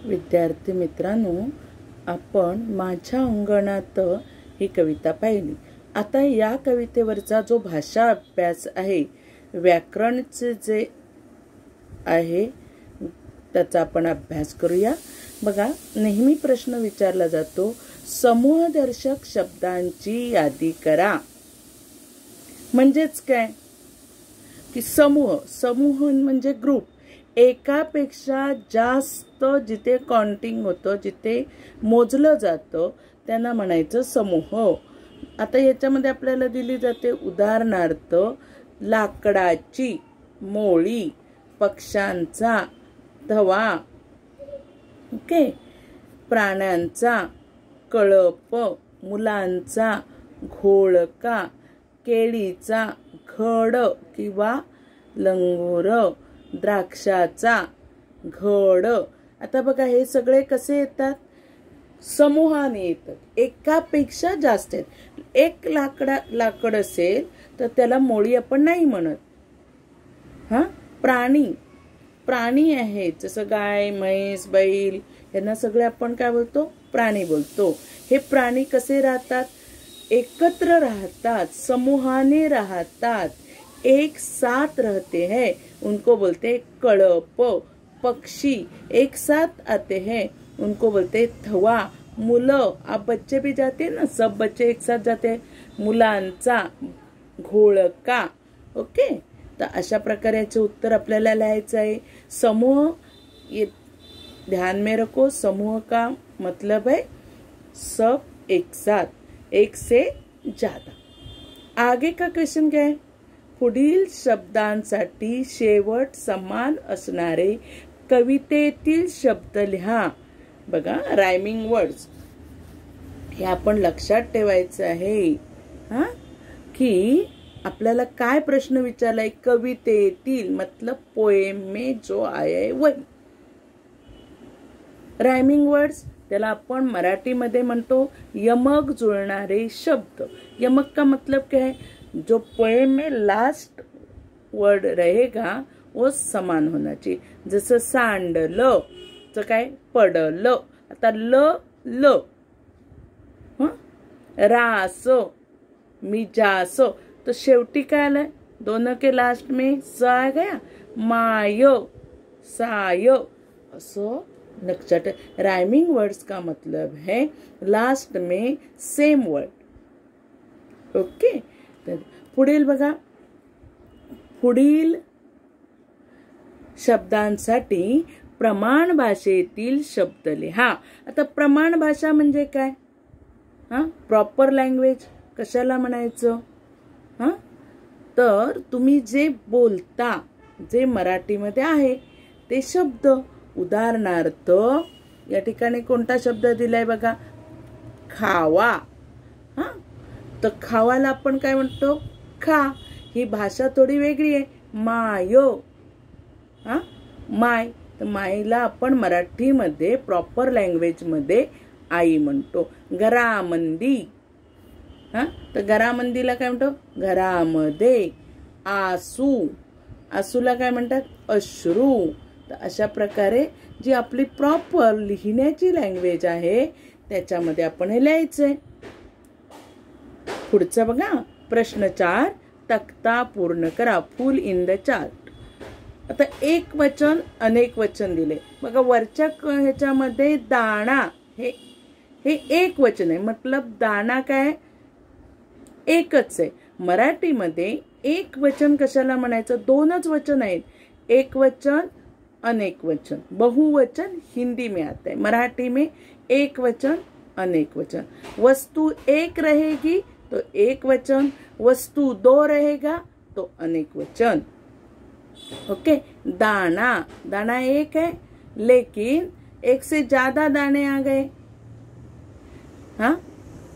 विद्यार्थी मित्रांनो, आपण माझ्या अंगणात ही कविता पाहिली। आता या कवितेवरचा जो भाषा अभ्यास आहे, व्याकरणचे जे आहे त्याचा आपण अभ्यास करूया। बघा, नेहमी प्रश्न विचारला जातो, समूहदर्शक शब्दांची यादी करा। म्हणजेच काय की समूह म्हणजे ग्रुप, एकापेक्षा जास्त जिथे काउंटिंग होतं, जिथे मोजलं जातं त्यांना म्हणायचं समूह। आता याच्यामध्ये आपल्याला दिली जाते उदाहरणार्थ लाकडाची मोळी, पक्ष्यांचा थवा, ओके, प्राण्यांचा कळप, मुलांचा घोळका, केळीचा घड किंवा लंगूर, द्राक्षाचा घड। आता बघा, हे सगळे कसे येतात? समूहाने येतात, एकापेक्षा जास्त आहेत। एक लाकड असेल तर त्याला मोळी आपण नाही म्हणत। प्राणी आहेत, जसं गाय, म्हैस, बैल, यांना सगळे आपण काय बोलतो? प्राणी बोलतो। हे प्राणी कसे राहतात? एकत्र राहतात, समूहाने राहतात, एक साथ रहते हैं, उनको बोलते हैं कळप। पक्षी एक साथ आते हैं, उनको बोलते हैं थवा। मुलं, आप बच्चे भी जाते हैं ना, सब बच्चे एक साथ जाते हैं। मुलांचा घोळका, ओके। तर अशा प्रकारे याचे उत्तर आपल्याला लिहायचं आहे। समूह, ये ध्यान में रखो, समूह का मतलब है सब एक साथ, एक से ज्यादा। आगे का क्वेश्चन क्या है? पुढील शब्दांसाठी शेवट समान असणारे कवितेतील शब्द लिहा। बघा, रायमिंग वर्ड्स हे आपण लक्षात ठेवायचं आहे की आपल्याला काय प्रश्न विचारलाय? कवितेतील मतलब पोएम में जो आया है वही। रायमिंग वर्ड्स त्याला आपण मराठीमध्ये म्हणतो यमक जुळणारे शब्द। यमक का मतलब क्या है? जो पोएम में लास्ट वर्ड रहेगा वो समान होना चाहिए। जसं सांडलं तर काय? पडलं। आता ल रास, मिजास, तो शेवटी काय आलंय? दोनों के लास्ट में स आ गया, माय साय। असं लक्षात। राइमिंग वर्ड्स का मतलब है लास्ट में सेम वर्ड, ओके। पुढील बघा, पुढील शब्दांसाठी प्रमाण भाषेतील शब्द लिहा। आता प्रमाण भाषा म्हणजे काय? प्रॉपर लँग्वेज कशाला म्हणायचं? तर तुम्ही जे बोलता, जे मराठीमध्ये आहे ते शब्द। उदाहरणार्थ या ठिकाणी कोणता शब्द दिलाय बघा? खावा। तर खावाला आपण काय म्हणतो? खा। ही भाषा थोडी वेगळी आहे। मायो, माय, तर मायला आपण मराठीमध्ये प्रॉपर लँग्वेज मध्ये आई म्हणतो। घरामंदी, तर घरामंदीला काय म्हणतो? घरामध्ये। आसू, आसूला काय म्हणतात? अश्रू। तर अशा प्रकारे जी आपली प्रॉपर लिहिण्याची लँग्वेज आहे त्याच्यामध्ये आपण हे लिहायचंय। पुढचं बघा, प्रश्न 4, तक्ता पूर्ण करा, फुल इन द चार्ट। आता एक वचन अनेक वचन दिले बघा। वरच्या ह्याच्यामध्ये दाणा हे एक वचन आहे, मतलब दाणा काय? एकच आहे। मराठीमध्ये एक वचन कशाला म्हणायचं? दोनच वचन आहेत, एक वचन अनेक वचन। बहुवचन हिंदी में आता है, मराठी में एक वचन अनेक वचन। वस्तु एक रहेगी तो एक वचन, वस्तु दो रहेगा तो अनेक वचन, ओके। दाना, दाना एक है लेकिन एक से ज्यादा दाने आ गए,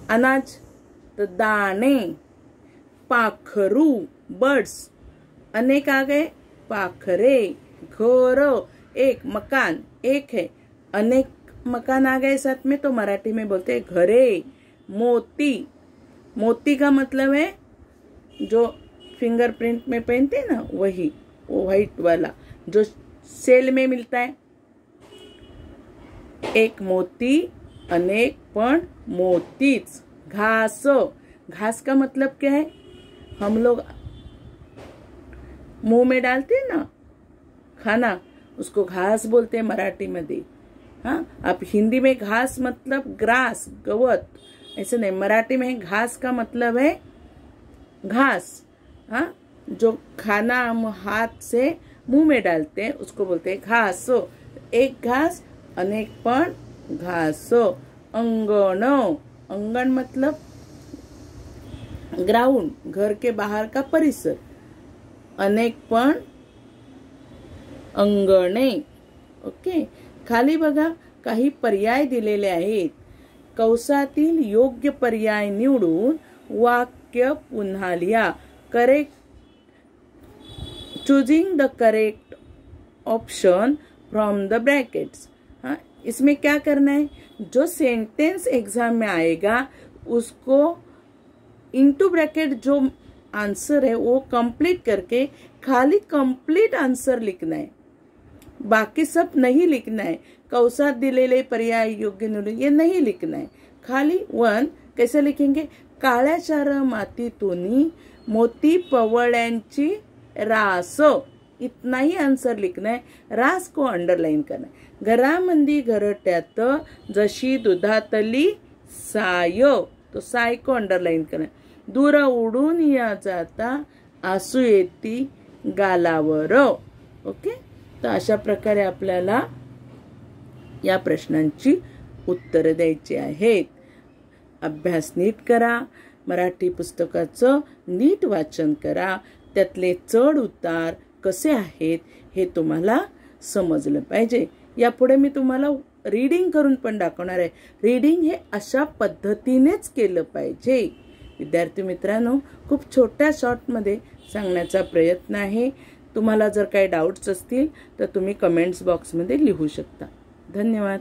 अनाज, तो दाने। पाखरू, बर्ड्स, अनेक आ गए, पाखरे। घर एक, मकान एक है, अनेक मकान आ गए साथ में तो मराठी में बोलते हैं घरे। मोती, मोती का मतलब है जो फिंगरप्रिंट में पहनते हैं ना, वही, वो व्हाइट वाला जो सेल में मिलता है, एक मोती अनेक पण मोतीच। घास, घास का मतलब क्या है? हम लोग मुंह में डालते हैं ना खाना, उसको घास बोलते हैं मराठी मध्ये। हाँ, आप हिंदी में घास मतलब ग्रास, गवत, ऐसे नहीं। मराठी में घास का मतलब है घास। हाँ, जो खाना हम हाथ से मुंह में डालते हैं उसको बोलते हैं घास। एक घास अनेक पण घास। अंगण, अंगण मतलब ग्राउंड, घर के बाहर का परिसर। अनेक पण अंगणे। ओके, खाली बघा काही पर्याय दिलेले आहेत। कंसातील योग्य पर्याय निवडून वाक्य पुन्हा लिहा। Correct, choosing the correct option from the brackets. हाँ, इसमें क्या करना है, जो सेंटेंस एग्जाम में आएगा उसको इनटू ब्रैकेट जो आंसर है वो कंप्लीट करके खाली कंप्लीट आंसर लिखना है, बाकी सब नहीं लिखना है। कंसात दिलेले पर्याय योग्य निवडून ये नहीं लिखना है, खाली वन। कैसे लिखेंगे? काळ्या चार मातीतून मोती पवळ्यांची रास, इतना ही आंसर लिखना है। रास को अंडरलाइन करना है। घरामंदी घरट्यात जशी दुधातली साय, तो साय को अंडरलाइन करना है। दूर उडून या जाता आसू येती गालावर। ओके, तर अशा प्रकारे आपल्याला या प्रश्नांची उत्तरे द्यायची आहेत। अभ्यास नीट करा, मराठी पुस्तकाचं नीट वाचन करा, त्यातले चढ उतार कसे आहेत हे तुम्हाला समजलं पाहिजे। यापुढे मी तुम्हाला रीडिंग करून पण दाखवणार आहे। रीडिंग हे अशा पद्धतीनेच केलं पाहिजे। विद्यार्थी मित्रांनो, खूप छोट्या शॉर्टमध्ये सांगण्याचा प्रयत्न आहे। तुम्हाला जर काही डाउट्स असतील तर तुम्ही कमेंट्स बॉक्समध्ये लिहू शकता। धन्यवाद।